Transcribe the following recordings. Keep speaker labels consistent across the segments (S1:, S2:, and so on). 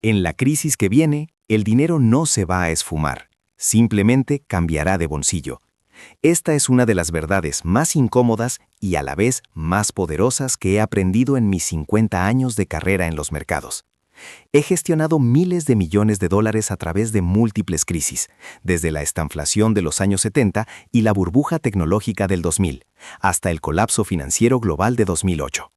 S1: En la crisis que viene, el dinero no se va a esfumar, simplemente cambiará de bolsillo. Esta es una de las verdades más incómodas y a la vez más poderosas que he aprendido en mis 50 años de carrera en los mercados. He gestionado miles de millones de dólares a través de múltiples crisis, desde la estanflación de los años 70 y la burbuja tecnológica del 2000, hasta el colapso financiero global de 2008.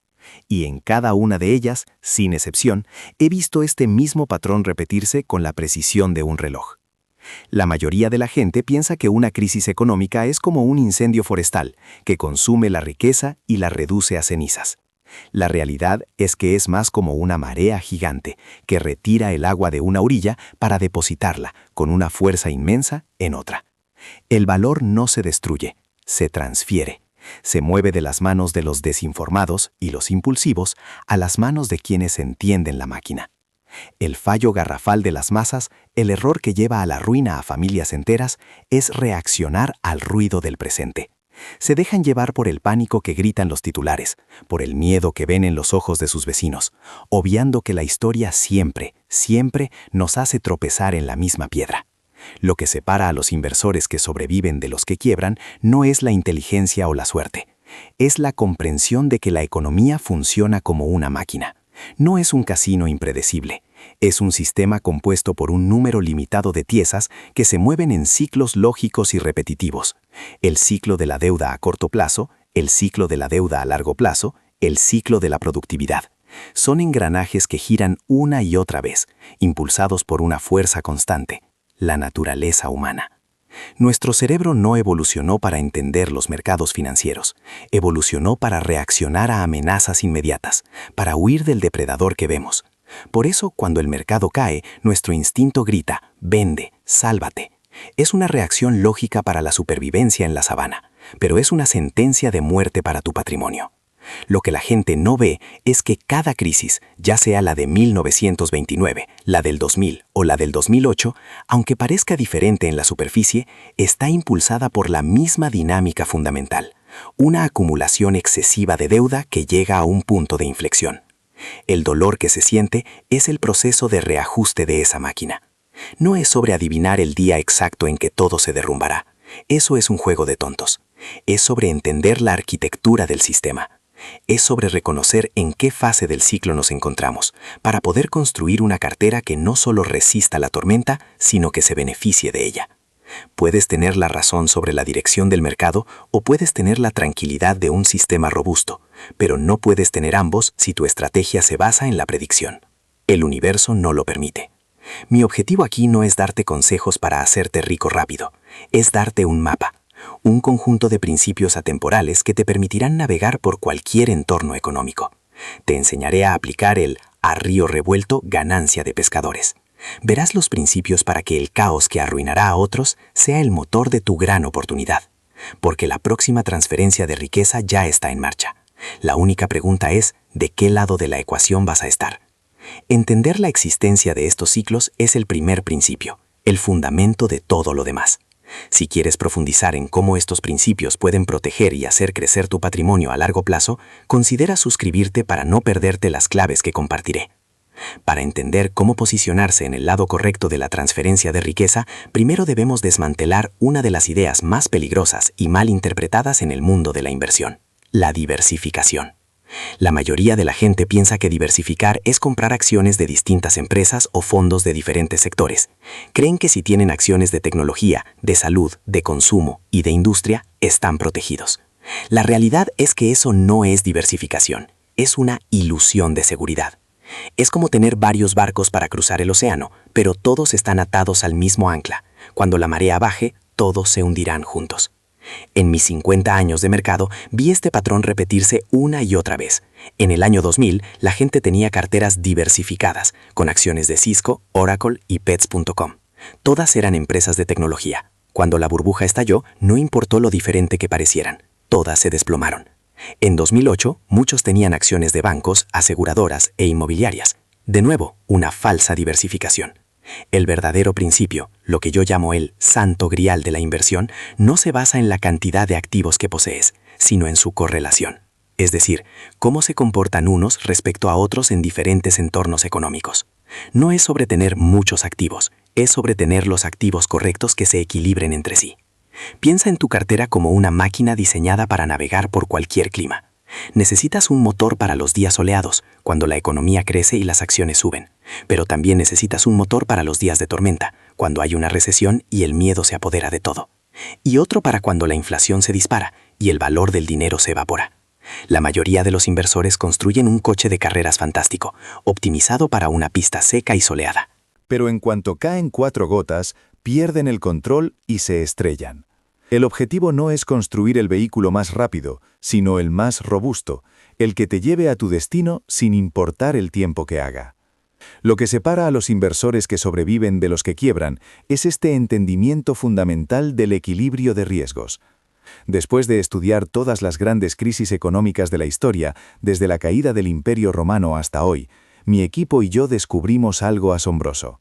S1: Y en cada una de ellas, sin excepción, he visto este mismo patrón repetirse con la precisión de un reloj. La mayoría de la gente piensa que una crisis económica es como un incendio forestal, que consume la riqueza y la reduce a cenizas. La realidad es que es más como una marea gigante, que retira el agua de una orilla para depositarla, con una fuerza inmensa, en otra. El valor no se destruye, se transfiere. Se mueve de las manos de los desinformados y los impulsivos a las manos de quienes entienden la máquina. El fallo garrafal de las masas, el error que lleva a la ruina a familias enteras, es reaccionar al ruido del presente. Se dejan llevar por el pánico que gritan los titulares, por el miedo que ven en los ojos de sus vecinos, obviando que la historia siempre, siempre nos hace tropezar en la misma piedra. Lo que separa a los inversores que sobreviven de los que quiebran no es la inteligencia o la suerte. Es la comprensión de que la economía funciona como una máquina. No es un casino impredecible. Es un sistema compuesto por un número limitado de piezas que se mueven en ciclos lógicos y repetitivos. El ciclo de la deuda a corto plazo, el ciclo de la deuda a largo plazo, el ciclo de la productividad. Son engranajes que giran una y otra vez, impulsados por una fuerza constante, la naturaleza humana. Nuestro cerebro no evolucionó para entender los mercados financieros, evolucionó para reaccionar a amenazas inmediatas, para huir del depredador que vemos. Por eso, cuando el mercado cae, nuestro instinto grita, vende, sálvate. Es una reacción lógica para la supervivencia en la sabana, pero es una sentencia de muerte para tu patrimonio. Lo que la gente no ve es que cada crisis, ya sea la de 1929, la del 2000 o la del 2008, aunque parezca diferente en la superficie, está impulsada por la misma dinámica fundamental, una acumulación excesiva de deuda que llega a un punto de inflexión. El dolor que se siente es el proceso de reajuste de esa máquina. No es sobre adivinar el día exacto en que todo se derrumbará. Eso es un juego de tontos. Es sobre entender la arquitectura del sistema. Es sobre reconocer en qué fase del ciclo nos encontramos, para poder construir una cartera que no solo resista la tormenta, sino que se beneficie de ella. Puedes tener la razón sobre la dirección del mercado o puedes tener la tranquilidad de un sistema robusto, pero no puedes tener ambos si tu estrategia se basa en la predicción. El universo no lo permite. Mi objetivo aquí no es darte consejos para hacerte rico rápido, es darte un mapa. Un conjunto de principios atemporales que te permitirán navegar por cualquier entorno económico. Te enseñaré a aplicar el a río revuelto ganancia de pescadores. Verás los principios para que el caos que arruinará a otros sea el motor de tu gran oportunidad. Porque la próxima transferencia de riqueza ya está en marcha. La única pregunta es, ¿de qué lado de la ecuación vas a estar? Entender la existencia de estos ciclos es el primer principio, el fundamento de todo lo demás. Si quieres profundizar en cómo estos principios pueden proteger y hacer crecer tu patrimonio a largo plazo, considera suscribirte para no perderte las claves que compartiré. Para entender cómo posicionarse en el lado correcto de la transferencia de riqueza, primero debemos desmantelar una de las ideas más peligrosas y mal interpretadas en el mundo de la inversión: la diversificación. La mayoría de la gente piensa que diversificar es comprar acciones de distintas empresas o fondos de diferentes sectores. Creen que si tienen acciones de tecnología, de salud, de consumo y de industria, están protegidos. La realidad es que eso no es diversificación, es una ilusión de seguridad. Es como tener varios barcos para cruzar el océano, pero todos están atados al mismo ancla. Cuando la marea baje, todos se hundirán juntos. En mis 50 años de mercado, vi este patrón repetirse una y otra vez. En el año 2000, la gente tenía carteras diversificadas, con acciones de Cisco, Oracle y Pets.com. Todas eran empresas de tecnología. Cuando la burbuja estalló, no importó lo diferente que parecieran. Todas se desplomaron. En 2008, muchos tenían acciones de bancos, aseguradoras e inmobiliarias. De nuevo, una falsa diversificación. El verdadero principio, lo que yo llamo el santo grial de la inversión, no se basa en la cantidad de activos que posees, sino en su correlación. Es decir, cómo se comportan unos respecto a otros en diferentes entornos económicos.
S2: No es sobre tener muchos activos, es sobre tener los activos correctos que se equilibren entre sí. Piensa en tu cartera como una máquina diseñada para navegar por cualquier clima. Necesitas un motor para los días soleados, cuando la economía crece y las acciones suben. Pero también necesitas un motor para los días de tormenta, cuando hay una recesión y el miedo se apodera de todo. Y otro para cuando la inflación se dispara y el valor del dinero se evapora. La mayoría de los inversores construyen un coche de carreras fantástico, optimizado para una pista seca y soleada.
S3: Pero en cuanto caen 4 gotas, pierden el control y se estrellan. El objetivo no es construir el vehículo más rápido, sino el más robusto, el que te lleve a tu destino sin importar el tiempo que haga. Lo que separa a los inversores que sobreviven de los que quiebran es este entendimiento fundamental del equilibrio de riesgos. Después de estudiar todas las grandes crisis económicas de la historia, desde la caída del Imperio Romano hasta hoy, mi equipo y yo descubrimos algo asombroso.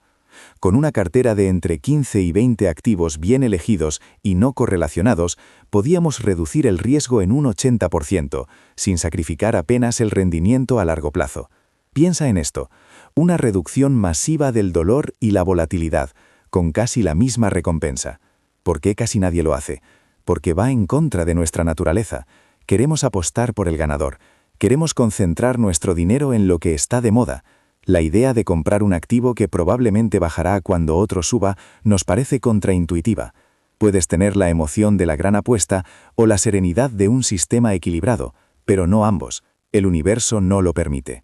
S3: Con una cartera de entre 15 y 20 activos bien elegidos y no correlacionados, podíamos reducir el riesgo en un 80%, sin sacrificar apenas el rendimiento a largo plazo. Piensa en esto, una reducción masiva del dolor y la volatilidad, con casi la misma recompensa. ¿Por qué casi nadie lo hace? Porque va en contra de nuestra naturaleza. Queremos apostar por el ganador. Queremos concentrar nuestro dinero en lo que está de moda. La idea de comprar un activo que probablemente bajará cuando otro suba nos parece contraintuitiva. Puedes tener la emoción de la gran apuesta o la serenidad de un sistema equilibrado, pero no ambos. El universo no lo permite.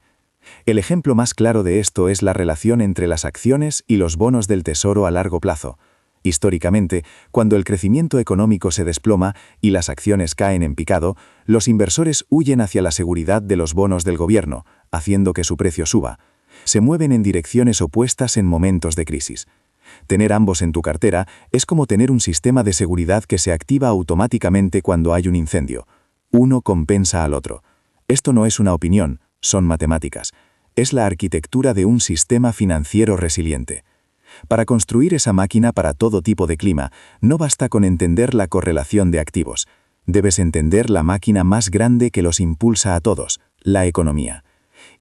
S3: El ejemplo más claro de esto es la relación entre las acciones y los bonos del tesoro a largo plazo. Históricamente, cuando el crecimiento económico se desploma y las acciones caen en picado, los inversores huyen hacia la seguridad de los bonos del gobierno, haciendo que su precio suba. Se mueven en direcciones opuestas en momentos de crisis. Tener ambos en tu cartera es como tener un sistema de seguridad que se activa automáticamente cuando hay un incendio. Uno compensa al otro. Esto no es una opinión, son matemáticas. Es la arquitectura de un sistema financiero resiliente. Para construir esa máquina para todo tipo de clima, no basta con entender la correlación de activos. Debes entender la máquina más grande que los impulsa a todos, la economía.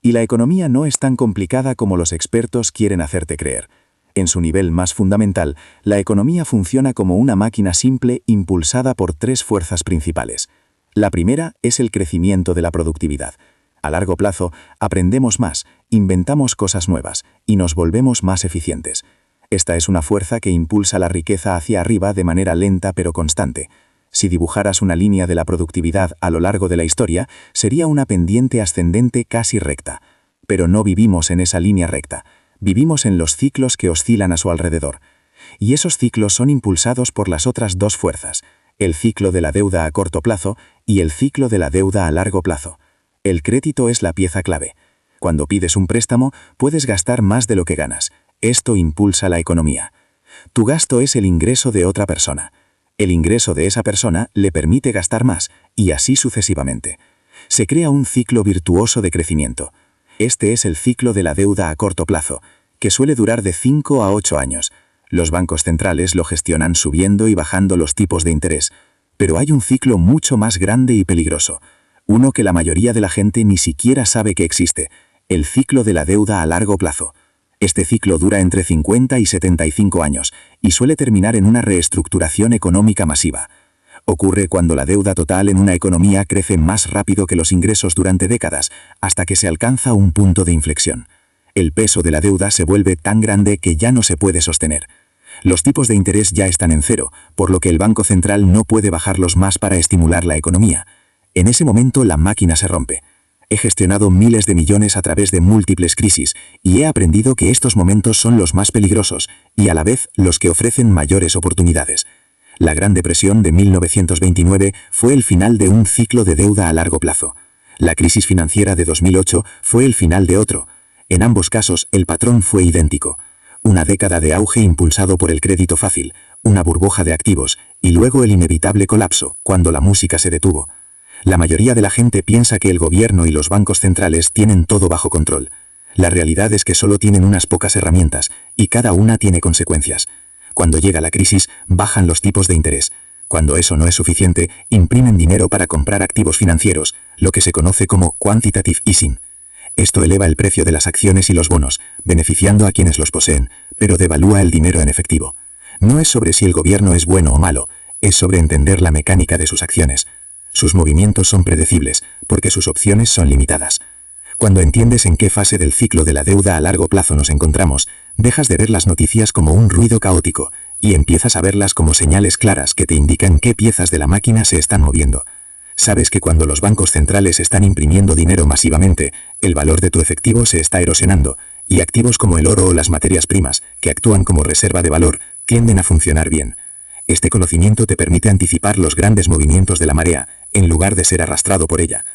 S3: Y la economía no es tan complicada como los expertos quieren hacerte creer. En su nivel más fundamental, la economía funciona como una máquina simple impulsada por 3 fuerzas principales. La primera es el crecimiento de la productividad. A largo plazo, aprendemos más, inventamos cosas nuevas y nos volvemos más eficientes. Esta es una fuerza que impulsa la riqueza hacia arriba de manera lenta pero constante. Si dibujaras una línea de la productividad a lo largo de la historia, sería una pendiente ascendente casi recta. Pero no vivimos en esa línea recta. Vivimos en los ciclos que oscilan a su alrededor. Y esos ciclos son impulsados por las otras 2 fuerzas, el ciclo de la deuda a corto plazo y el ciclo de la deuda a largo plazo. El crédito es la pieza clave. Cuando pides un préstamo, puedes gastar más de lo que ganas. Esto impulsa la economía. Tu gasto es el ingreso de otra persona. El ingreso de esa persona le permite gastar más, y así sucesivamente. Se crea un ciclo virtuoso de crecimiento. Este es el ciclo de la deuda a corto plazo, que suele durar de 5 a 8 años. Los bancos centrales lo gestionan subiendo y bajando los tipos de interés. Pero hay un ciclo mucho más grande y peligroso. Uno que la mayoría de la gente ni siquiera sabe que existe. El ciclo de la deuda a largo plazo. Este ciclo dura entre 50 y 75 años y suele terminar en una reestructuración económica masiva. Ocurre cuando la deuda total en una economía crece más rápido que los ingresos durante décadas, hasta que se alcanza un punto de inflexión. El peso de la deuda se vuelve tan grande que ya no se puede sostener. Los tipos de interés ya están en cero, por lo que el Banco Central no puede bajarlos más para estimular la economía. En ese momento la máquina se rompe. He gestionado miles de millones a través de múltiples crisis y he aprendido que estos momentos son los más peligrosos y a la vez los que ofrecen mayores oportunidades. La Gran Depresión de 1929 fue el final de un ciclo de deuda a largo plazo. La crisis financiera de 2008 fue el final de otro. En ambos casos el patrón fue idéntico. Una década de auge impulsado por el crédito fácil, una burbuja de activos y luego el inevitable colapso cuando la música se detuvo. La mayoría de la gente piensa que el gobierno y los bancos centrales tienen todo bajo control. La realidad es que solo tienen unas pocas herramientas y cada una tiene consecuencias. Cuando llega la crisis, bajan los tipos de interés. Cuando eso no es suficiente, imprimen dinero para comprar activos financieros, lo que se conoce como quantitative easing.
S4: Esto eleva el precio de las acciones y los bonos, beneficiando a quienes los poseen, pero devalúa el dinero en efectivo. No es sobre si el gobierno es bueno o malo, es sobre entender la mecánica de sus acciones. Sus movimientos son predecibles, porque sus opciones son limitadas. Cuando entiendes en qué fase del ciclo de la deuda a largo plazo nos encontramos, dejas de ver las noticias como un ruido caótico y empiezas a verlas como señales claras que te indican qué piezas de la máquina se están moviendo. Sabes que cuando los bancos centrales están imprimiendo dinero masivamente, el valor de tu efectivo se está erosionando, y activos como el oro o las materias primas, que actúan como reserva de valor, tienden a funcionar bien. Este conocimiento te permite anticipar los grandes movimientos de la marea, en lugar de ser arrastrado por ella.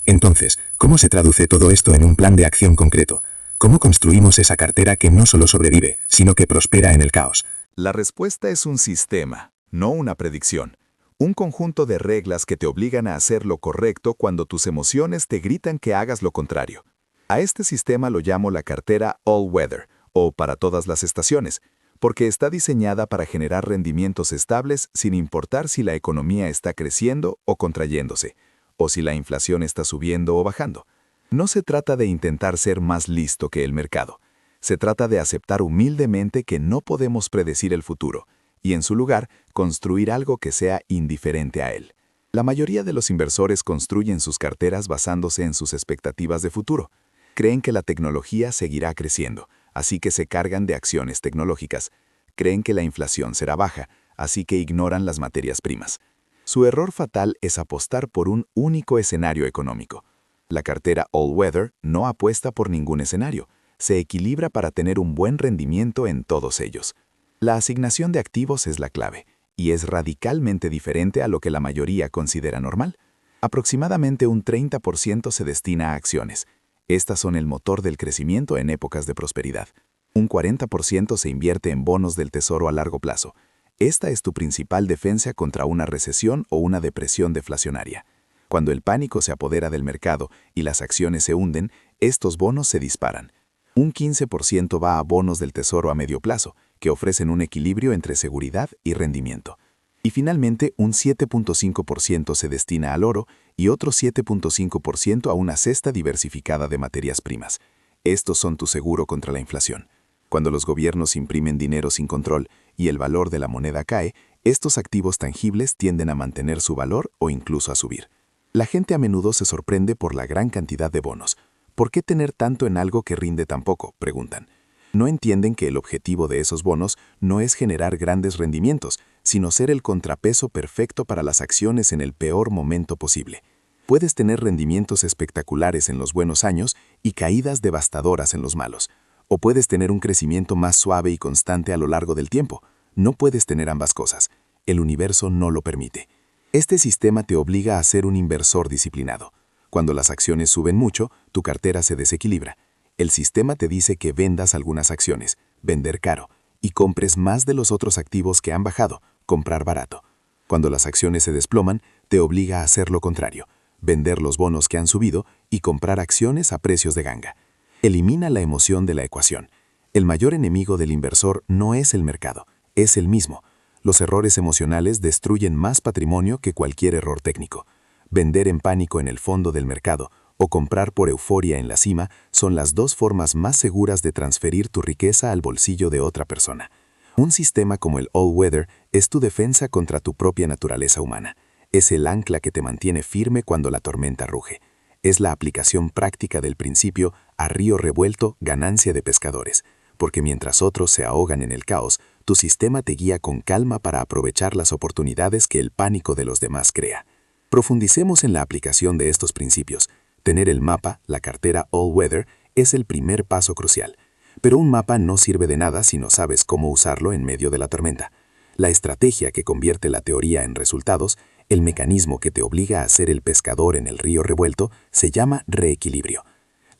S4: Entonces, ¿cómo se traduce todo esto en un plan de acción concreto? ¿Cómo construimos esa cartera que no solo sobrevive, sino que prospera en el caos?
S3: La respuesta es un sistema, no una predicción. Un conjunto de reglas que te obligan a hacer lo correcto cuando tus emociones te gritan que hagas lo contrario. A este sistema lo llamo la cartera All Weather, o para todas las estaciones, porque está diseñada para generar rendimientos estables sin importar si la economía está creciendo o contrayéndose, o si la inflación está subiendo o bajando. No se trata de intentar ser más listo que el mercado. Se trata de aceptar humildemente que no podemos predecir el futuro, y en su lugar, construir algo que sea indiferente a él. La mayoría de los inversores construyen sus carteras basándose en sus expectativas de futuro. Creen que la tecnología seguirá creciendo, así que se cargan de acciones tecnológicas. Creen que la inflación será baja, así que ignoran las materias primas. Su error fatal es apostar por un único escenario económico. La cartera All Weather no apuesta por ningún escenario. Se equilibra para tener un buen rendimiento en todos ellos. La asignación de activos es la clave, y es radicalmente diferente a lo que la mayoría considera normal. Aproximadamente un 30% se destina a acciones. Estas son el motor del crecimiento en épocas de prosperidad. Un 40% se invierte en bonos del tesoro a largo plazo. Esta es tu principal defensa contra una recesión o una depresión deflacionaria. Cuando el pánico se apodera del mercado y las acciones se hunden, estos bonos se disparan. Un 15% va a bonos del tesoro a medio plazo, que ofrecen un equilibrio entre seguridad y rendimiento. Y finalmente, un 7.5% se destina al oro y otro 7.5% a una cesta diversificada de materias primas. Estos son tu seguro contra la inflación. Cuando los gobiernos imprimen dinero sin control y el valor de la moneda cae, estos activos tangibles tienden a mantener su valor o incluso a subir. La gente a menudo se sorprende por la gran cantidad de bonos. ¿Por qué tener tanto en algo que rinde tan poco?, preguntan. No entienden que el objetivo de esos bonos no es generar grandes rendimientos, sino ser el contrapeso perfecto para las acciones en el peor momento posible. Puedes tener rendimientos espectaculares en los buenos años y caídas devastadoras en los malos. O puedes tener un crecimiento más suave y constante a lo largo del tiempo. No puedes tener ambas cosas. El universo no lo permite. Este sistema te obliga a ser un inversor disciplinado. Cuando las acciones suben mucho, tu cartera se desequilibra. El sistema te dice que vendas algunas acciones, vender caro, y compres más de los otros activos que han bajado, comprar barato. Cuando las acciones se desploman, te obliga a hacer lo contrario, vender los bonos que han subido y comprar acciones a precios de ganga. Elimina la emoción de la ecuación. El mayor enemigo del inversor no es el mercado, es el mismo. Los errores emocionales destruyen más patrimonio que cualquier error técnico. Vender en pánico en el fondo del mercado o comprar por euforia en la cima son las dos formas más seguras de transferir tu riqueza al bolsillo de otra persona. Un sistema como el All Weather es tu defensa contra tu propia naturaleza humana. Es el ancla que te mantiene firme cuando la tormenta ruge. Es la aplicación práctica del principio a río revuelto, ganancia de pescadores. Porque mientras otros se ahogan en el caos, tu sistema te guía con calma para aprovechar las oportunidades que el pánico de los demás crea. Profundicemos en la aplicación de estos principios. Tener el mapa, la cartera All Weather, es el primer paso crucial. Pero un mapa no sirve de nada si no sabes cómo usarlo en medio de la tormenta. La estrategia que convierte la teoría en resultados, el mecanismo que te obliga a ser el pescador en el río revuelto, se llama reequilibrio.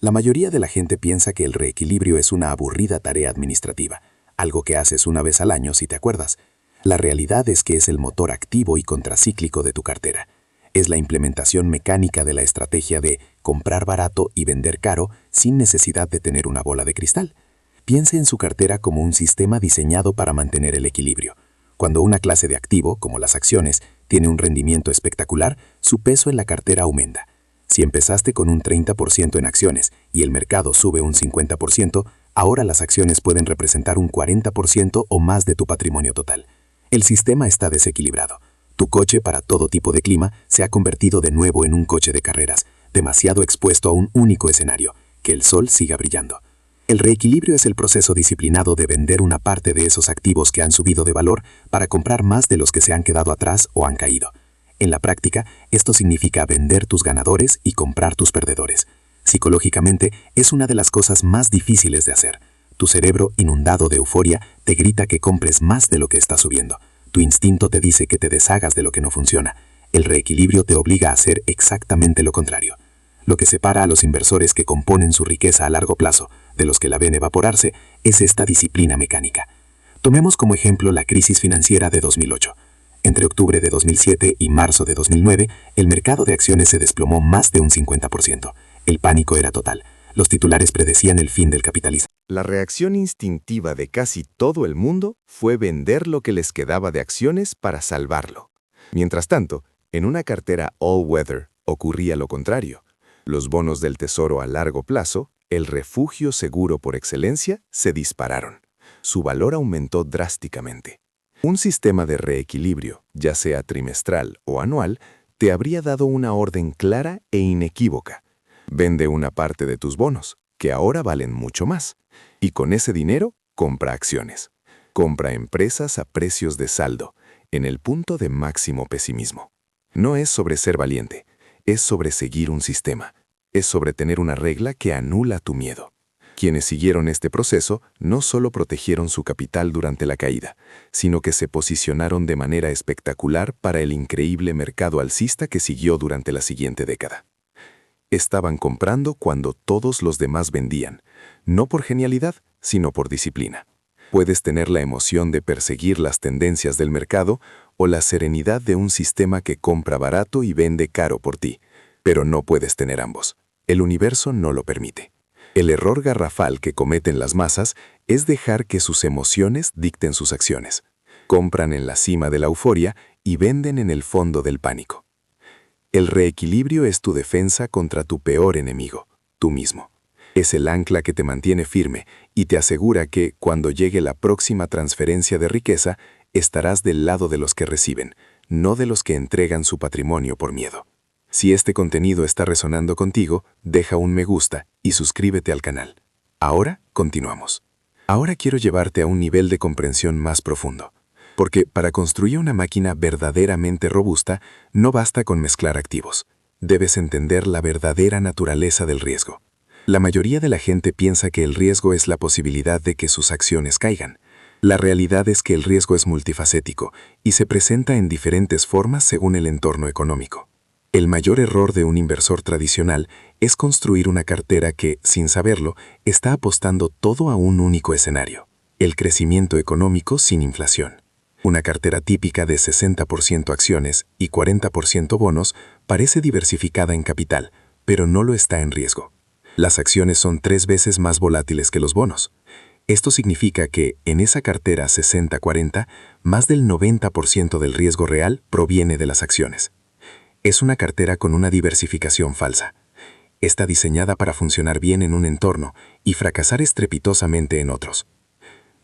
S3: La mayoría de la gente piensa que el reequilibrio es una aburrida tarea administrativa, algo que haces una vez al año si te acuerdas. La realidad es que es el motor activo y contracíclico de tu cartera. Es la implementación mecánica de la estrategia de comprar barato y vender caro sin necesidad de tener una bola de cristal. Piense en su cartera como un sistema diseñado para mantener el equilibrio. Cuando una clase de activo, como las acciones, tiene un rendimiento espectacular, su peso en la cartera aumenta.
S2: Si empezaste con un 30% en acciones y el mercado sube un 50%, ahora las acciones pueden representar un 40% o más de tu patrimonio total. El sistema está desequilibrado. Tu coche para todo tipo de clima se ha convertido de nuevo en un coche de carreras, demasiado expuesto a un único escenario, que el sol siga brillando. El reequilibrio es el proceso disciplinado de vender una parte de esos activos que han subido de valor para comprar más de los que se han quedado atrás o han caído. En la práctica, esto significa vender tus ganadores y comprar tus perdedores. Psicológicamente, es una de las cosas más difíciles de hacer. Tu cerebro, inundado de euforia, te grita que compres más de lo que está subiendo. Tu instinto te dice que te deshagas de lo que no funciona. El reequilibrio te obliga a hacer exactamente lo contrario. Lo que separa a los inversores que componen su riqueza a largo plazo de los que la ven evaporarse es esta disciplina mecánica. Tomemos como ejemplo la crisis financiera de 2008. Entre octubre de 2007 y marzo de 2009, el mercado de acciones se desplomó más de un 50%. El pánico era total. Los titulares predecían el fin del capitalismo.
S3: La reacción instintiva de casi todo el mundo fue vender lo que les quedaba de acciones para salvarlo. Mientras tanto, en una cartera all-weather ocurría lo contrario. Los bonos del tesoro a largo plazo, el refugio seguro por excelencia, se dispararon. Su valor aumentó drásticamente. Un sistema de reequilibrio, ya sea trimestral o anual, te habría dado una orden clara e inequívoca. Vende una parte de tus bonos, que ahora valen mucho más, y con ese dinero compra acciones. Compra empresas a precios de saldo, en el punto de máximo pesimismo. No es sobre ser valiente, es sobre seguir un sistema, es sobre tener una regla que anula tu miedo. Quienes siguieron este proceso no solo protegieron su capital durante la caída, sino que se posicionaron de manera espectacular para el increíble mercado alcista que siguió durante la siguiente década. Estaban comprando cuando todos los demás vendían, no por genialidad, sino por disciplina. Puedes tener la emoción de perseguir las tendencias del mercado o la serenidad de un sistema que compra barato y vende caro por ti, pero no puedes tener ambos. El universo no lo permite. El error garrafal que cometen las masas es dejar que sus emociones dicten sus acciones. Compran en la cima de la euforia y venden en el fondo del pánico. El reequilibrio es tu defensa contra tu peor enemigo, tú mismo. Es el ancla que te mantiene firme y te asegura que, cuando llegue la próxima transferencia de riqueza, estarás del lado de los que reciben, no de los que entregan su patrimonio por miedo. Si este contenido está resonando contigo, deja un me gusta y suscríbete al canal. Ahora, continuamos. Ahora quiero llevarte a un nivel de comprensión más profundo. Porque para construir una máquina verdaderamente robusta, no basta con mezclar activos. Debes entender la verdadera naturaleza del riesgo. La mayoría de la gente piensa que el riesgo es la posibilidad de que sus acciones caigan. La realidad es que el riesgo es multifacético y se presenta en diferentes formas según el entorno económico. El mayor error de un inversor tradicional es construir una cartera que, sin saberlo, está apostando todo a un único escenario: el crecimiento económico sin inflación. Una cartera típica de 60% acciones y 40% bonos parece diversificada en capital, pero no lo está en riesgo. Las acciones son 3 veces más volátiles que los bonos. Esto significa que, en esa cartera 60-40, más del 90% del riesgo real proviene de las acciones. Es una cartera con una diversificación falsa. Está diseñada para funcionar bien en un entorno y fracasar estrepitosamente en otros.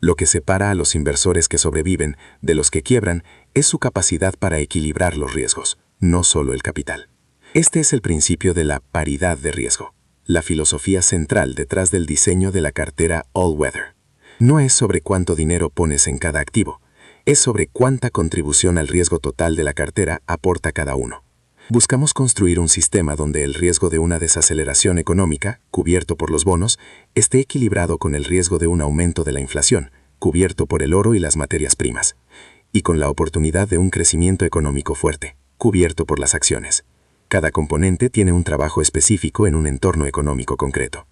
S3: Lo que separa a los inversores que sobreviven de los que quiebran es su capacidad para equilibrar los riesgos, no solo el capital. Este es el principio de la paridad de riesgo, la filosofía central detrás del diseño de la cartera all-weather. No es sobre cuánto dinero pones en cada activo, es sobre cuánta contribución al riesgo total de la cartera aporta cada uno. Buscamos construir un sistema donde el riesgo de una desaceleración económica, cubierto por los bonos, esté equilibrado con el riesgo de un aumento de la inflación, cubierto por el oro y las materias primas, y con la oportunidad de un crecimiento económico fuerte, cubierto por las acciones. Cada componente tiene un trabajo específico en un entorno económico concreto.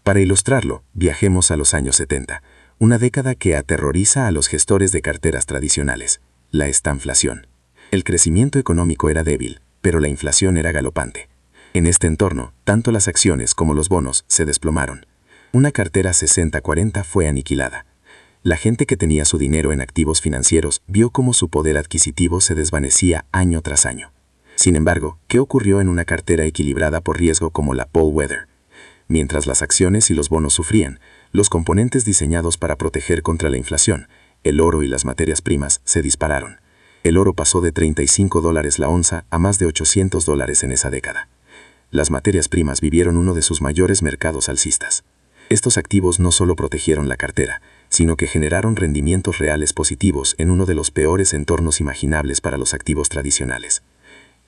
S3: Para ilustrarlo, viajemos a los años 70, una década que aterroriza a los gestores de carteras tradicionales, la estanflación. El crecimiento económico era débil, pero la inflación era galopante. En este entorno, tanto las acciones como los bonos se desplomaron. Una cartera 60-40 fue aniquilada. La gente que tenía su dinero en activos financieros vio cómo su poder adquisitivo se desvanecía año tras año.
S2: Sin embargo, ¿qué ocurrió en una cartera equilibrada por riesgo como la All Weather? Mientras las acciones y los bonos sufrían, los componentes diseñados para proteger contra la inflación, el oro y las materias primas, se dispararon. El oro pasó de $35 la onza a más de $800 en esa década. Las materias primas vivieron uno de sus mayores mercados alcistas. Estos activos no solo protegieron la cartera, sino que generaron rendimientos reales positivos en uno de los peores entornos imaginables para los activos tradicionales.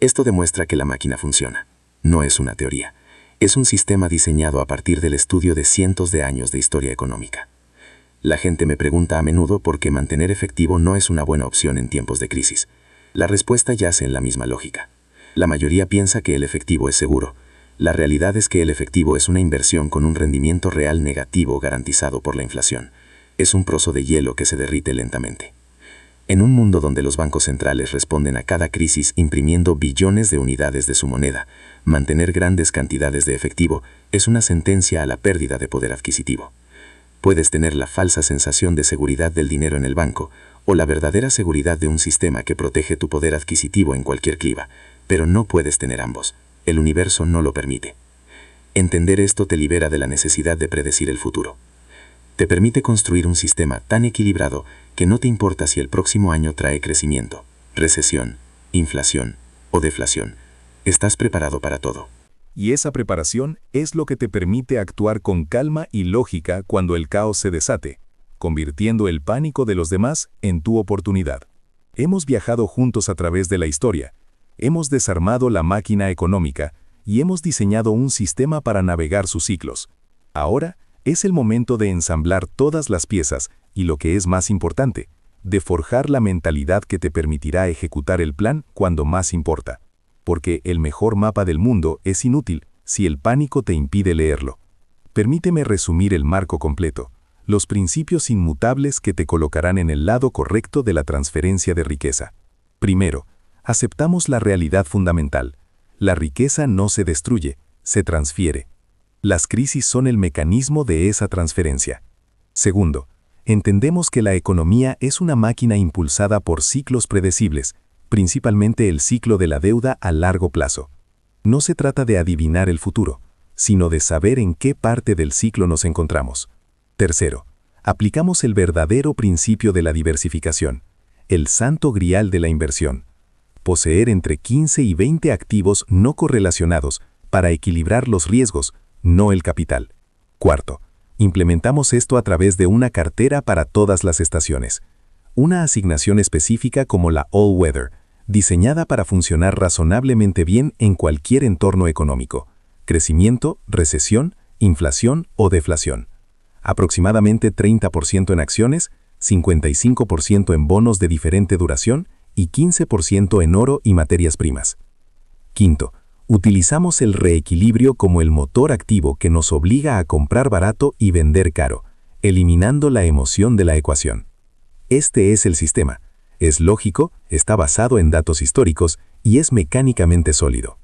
S2: Esto demuestra que la máquina funciona. No es una teoría. Es un sistema diseñado a partir del estudio de cientos de años de historia económica. La gente me pregunta a menudo por qué mantener efectivo no es una buena opción en tiempos de crisis. La respuesta yace en la misma lógica. La mayoría piensa que el efectivo es seguro. La realidad es que el efectivo es una inversión con un rendimiento real negativo garantizado por la inflación. Es un trozo de hielo que se derrite lentamente. En un mundo donde los bancos centrales responden a cada crisis imprimiendo billones de unidades de su moneda, mantener grandes cantidades de efectivo es una sentencia a la pérdida de poder adquisitivo. Puedes tener la falsa sensación de seguridad del dinero en el banco o la verdadera seguridad de un sistema que protege tu poder adquisitivo en cualquier clima, pero no puedes tener ambos. El universo no lo permite. Entender esto te libera de la necesidad de predecir el futuro. Te permite construir un sistema tan equilibrado que no te importa si el próximo año trae crecimiento, recesión, inflación o deflación. Estás preparado para todo.
S3: Y esa preparación es lo que te permite actuar con calma y lógica cuando el caos se desate, convirtiendo el pánico de los demás en tu oportunidad. Hemos viajado juntos a través de la historia, hemos desarmado la máquina económica y hemos diseñado un sistema para navegar sus ciclos. Ahora es el momento de ensamblar todas las piezas y, lo que es más importante, de forjar la mentalidad que te permitirá ejecutar el plan cuando más importa. Porque el mejor mapa del mundo es inútil si el pánico te impide leerlo. Permíteme resumir el marco completo, los principios inmutables que te colocarán en el lado correcto de la transferencia de riqueza. Primero, aceptamos la realidad fundamental. La riqueza no se destruye, se transfiere. Las crisis son el mecanismo de esa transferencia. Segundo, entendemos que la economía es una máquina impulsada por ciclos predecibles, principalmente el ciclo de la deuda a largo plazo. No se trata de adivinar el futuro, sino de saber en qué parte del ciclo nos encontramos. Tercero, aplicamos el verdadero principio de la diversificación, el santo grial de la inversión. Poseer entre 15 y 20 activos no correlacionados para equilibrar los riesgos, no el capital. Cuarto, implementamos esto a través de una cartera para todas las estaciones. Una asignación específica como la All Weather, diseñada para funcionar razonablemente bien en cualquier entorno económico, crecimiento, recesión, inflación o deflación. Aproximadamente 30% en acciones, 55% en bonos de diferente duración y 15% en oro y materias primas. Quinto, utilizamos el reequilibrio como el motor activo que nos obliga a comprar barato y vender caro, eliminando la emoción de la ecuación. Este es el sistema. Es lógico, está basado en datos históricos y es mecánicamente sólido.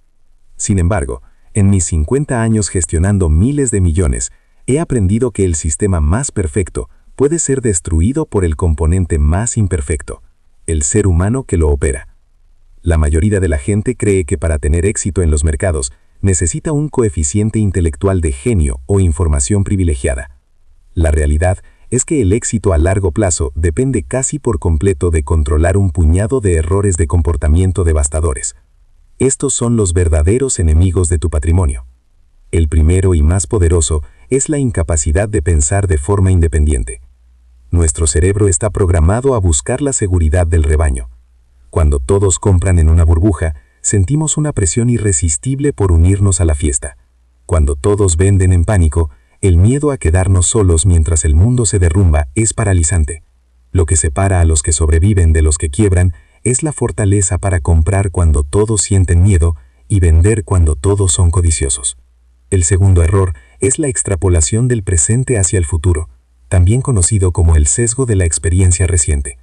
S3: Sin embargo, en mis 50 años gestionando miles de millones, he aprendido que el sistema más perfecto puede ser destruido por el componente más imperfecto, el ser humano que lo opera. La mayoría de la gente cree que para tener éxito en los mercados necesita un coeficiente intelectual de genio o información privilegiada. La realidad es que el éxito a largo plazo depende casi por completo de controlar un puñado de errores de comportamiento devastadores. Estos son los verdaderos enemigos de tu patrimonio. El primero y más poderoso es la incapacidad de pensar de forma independiente. Nuestro cerebro está programado a buscar la seguridad del rebaño. Cuando todos compran en una burbuja, sentimos una presión irresistible por unirnos a la fiesta. Cuando todos venden en pánico, el miedo a quedarnos solos mientras el mundo se derrumba es paralizante. Lo que separa a los que sobreviven de los que quiebran es la fortaleza para comprar cuando todos sienten miedo y vender cuando todos son codiciosos. El segundo error es la extrapolación del presente hacia el futuro, también conocido como el sesgo de la experiencia reciente.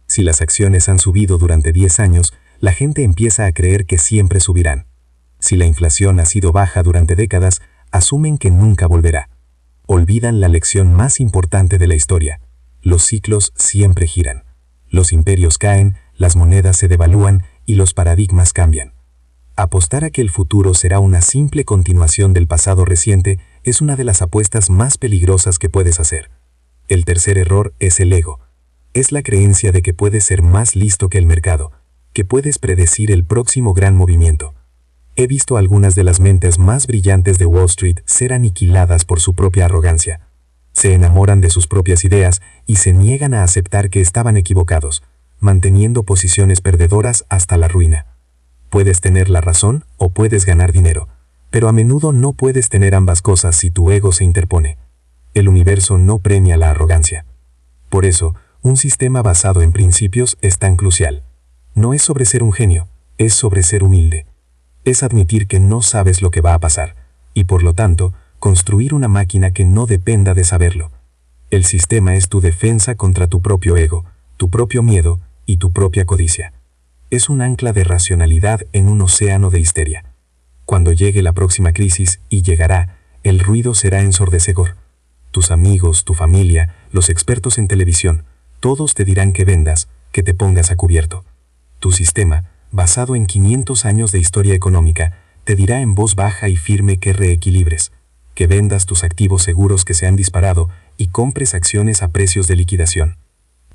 S3: Si las acciones han subido durante 10 años, la gente empieza a creer que siempre subirán. Si la inflación ha sido baja durante décadas, asumen que nunca volverá. Olvidan la lección más importante de la historia. Los ciclos siempre giran. Los imperios caen, las monedas se devalúan y los paradigmas cambian.
S2: Apostar a que el futuro será una simple continuación del pasado reciente es una de las apuestas más peligrosas que puedes hacer. El tercer error es el ego. Es la creencia de que puedes ser más listo que el mercado, que puedes predecir el próximo gran movimiento. He visto algunas de las mentes más brillantes de Wall Street ser aniquiladas por su propia arrogancia. Se enamoran de sus propias ideas y se niegan a aceptar que estaban equivocados, manteniendo posiciones perdedoras hasta la ruina. Puedes tener la razón o puedes ganar dinero, pero a menudo no puedes tener ambas cosas si tu ego se interpone. El universo no premia la arrogancia. Por eso, un sistema basado en principios es tan crucial. No es sobre ser un genio, es sobre ser humilde. Es admitir que no sabes lo que va a pasar, y por lo tanto, construir una máquina que no dependa de saberlo. El sistema es tu defensa contra tu propio ego, tu propio miedo y tu propia codicia. Es un ancla de racionalidad en un océano de histeria. Cuando llegue la próxima crisis, y llegará, el ruido será ensordecedor. Tus amigos, tu familia, los expertos en televisión, todos te dirán que vendas, que te pongas a cubierto. Tu sistema, basado en 500 años de historia económica, te dirá en voz baja y firme que reequilibres, que vendas tus activos seguros que se han disparado y compres acciones a precios de liquidación.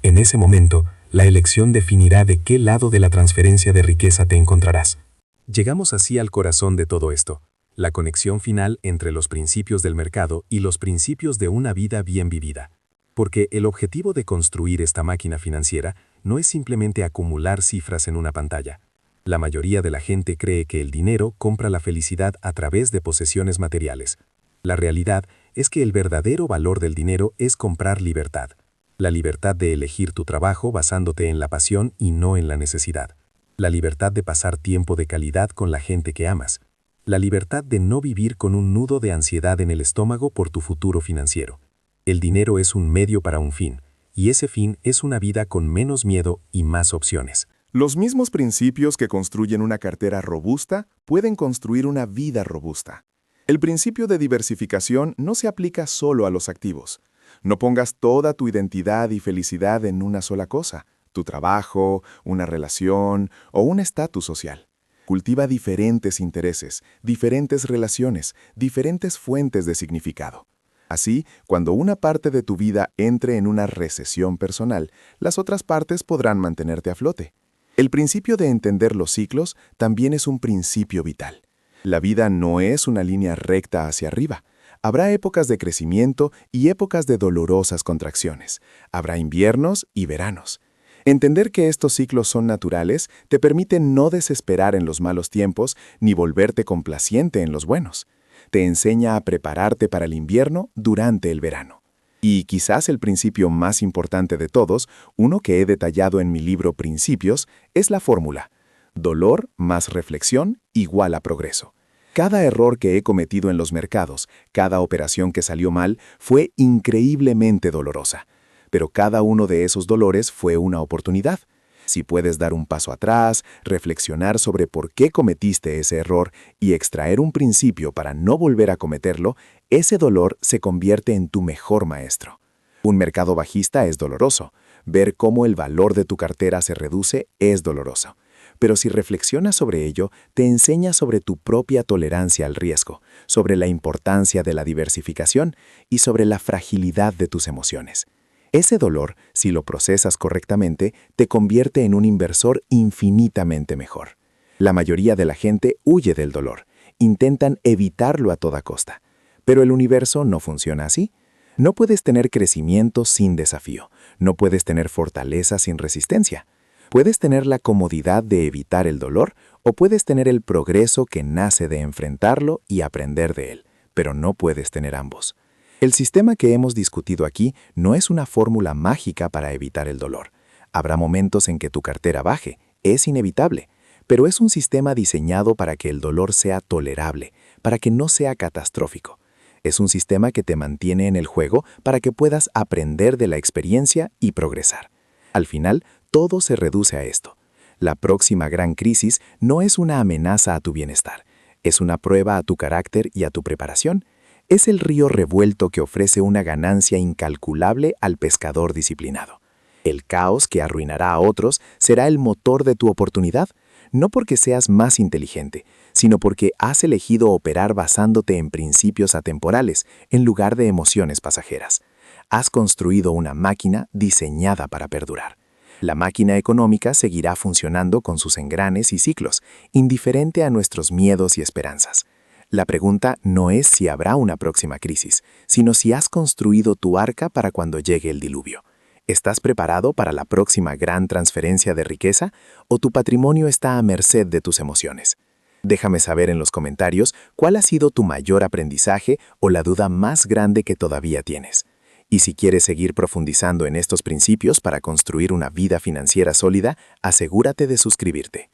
S2: En ese momento, la elección definirá de qué lado de la transferencia de riqueza te encontrarás. Llegamos así al corazón de todo esto, la conexión final entre los principios del mercado y los principios de una vida bien vivida. Porque el objetivo de construir esta máquina financiera no es simplemente acumular cifras en una pantalla. La mayoría de la gente cree que el dinero compra la felicidad a través de posesiones materiales. La realidad es que el verdadero valor del dinero es comprar libertad. La libertad de elegir tu trabajo basándote en la pasión y no en la necesidad. La libertad de pasar tiempo de calidad con la gente que amas. La libertad de no vivir con un nudo de ansiedad en el estómago por tu futuro financiero. El dinero es un medio para un fin, y ese fin es una vida con menos miedo y más opciones.
S5: Los mismos principios que construyen una cartera robusta pueden construir una vida robusta. El principio de diversificación no se aplica solo a los activos. No pongas toda tu identidad y felicidad en una sola cosa, tu trabajo, una relación o un estatus social. Cultiva diferentes intereses, diferentes relaciones, diferentes fuentes de significado. Así, cuando una parte de tu vida entre en una recesión personal, las otras partes podrán mantenerte a flote. El principio de entender los ciclos también es un principio vital. La vida no es una línea recta hacia arriba. Habrá épocas de crecimiento y épocas de dolorosas contracciones. Habrá inviernos y veranos. Entender que estos ciclos son naturales te permite no desesperar en los malos tiempos ni volverte complaciente en los buenos. Te enseña a prepararte para el invierno durante el verano. Y quizás el principio más importante de todos, uno que he detallado en mi libro Principios, es la fórmula: dolor más reflexión igual a progreso. Cada error que he cometido en los mercados, cada operación que salió mal, fue increíblemente dolorosa. Pero cada uno de esos dolores fue una oportunidad. Si puedes dar un paso atrás, reflexionar sobre por qué cometiste ese error y extraer un principio para no volver a cometerlo, ese dolor se convierte en tu mejor maestro. Un mercado bajista es doloroso. Ver cómo el valor de tu cartera se reduce es doloroso. Pero si reflexionas sobre ello, te enseña sobre tu propia tolerancia al riesgo, sobre la importancia de la diversificación y sobre la fragilidad de tus emociones. Ese dolor, si lo procesas correctamente, te convierte en un inversor infinitamente mejor. La mayoría de la gente huye del dolor, intentan evitarlo a toda costa. Pero el universo no funciona así. No puedes tener crecimiento sin desafío, no puedes tener fortaleza sin resistencia. Puedes tener la comodidad de evitar el dolor o puedes tener el progreso que nace de enfrentarlo y aprender de él, pero no puedes tener ambos. El sistema que hemos discutido aquí no es una fórmula mágica para evitar el dolor. Habrá momentos en que tu cartera baje, es inevitable, pero es un sistema diseñado para que el dolor sea tolerable, para que no sea catastrófico. Es un sistema que te mantiene en el juego para que puedas aprender de la experiencia y progresar. Al final, todo se reduce a esto. La próxima gran crisis no es una amenaza a tu bienestar, es una prueba a tu carácter y a tu preparación. Es el río revuelto que ofrece una ganancia incalculable al pescador disciplinado. El caos que arruinará a otros será el motor de tu oportunidad.
S1: no porque seas más inteligente, sino porque has elegido operar basándote en principios atemporales en lugar de emociones pasajeras. Has construido una máquina diseñada para perdurar. La máquina económica seguirá funcionando con sus engranes y ciclos, indiferente a nuestros miedos y esperanzas. La pregunta no es si habrá una próxima crisis, sino si has construido tu arca para cuando llegue el diluvio. ¿Estás preparado para la próxima gran transferencia de riqueza o tu patrimonio está a merced de tus emociones? Déjame saber en los comentarios cuál ha sido tu mayor aprendizaje o la duda más grande que todavía tienes. Y si quieres seguir profundizando en estos principios para construir una vida financiera sólida, asegúrate de suscribirte.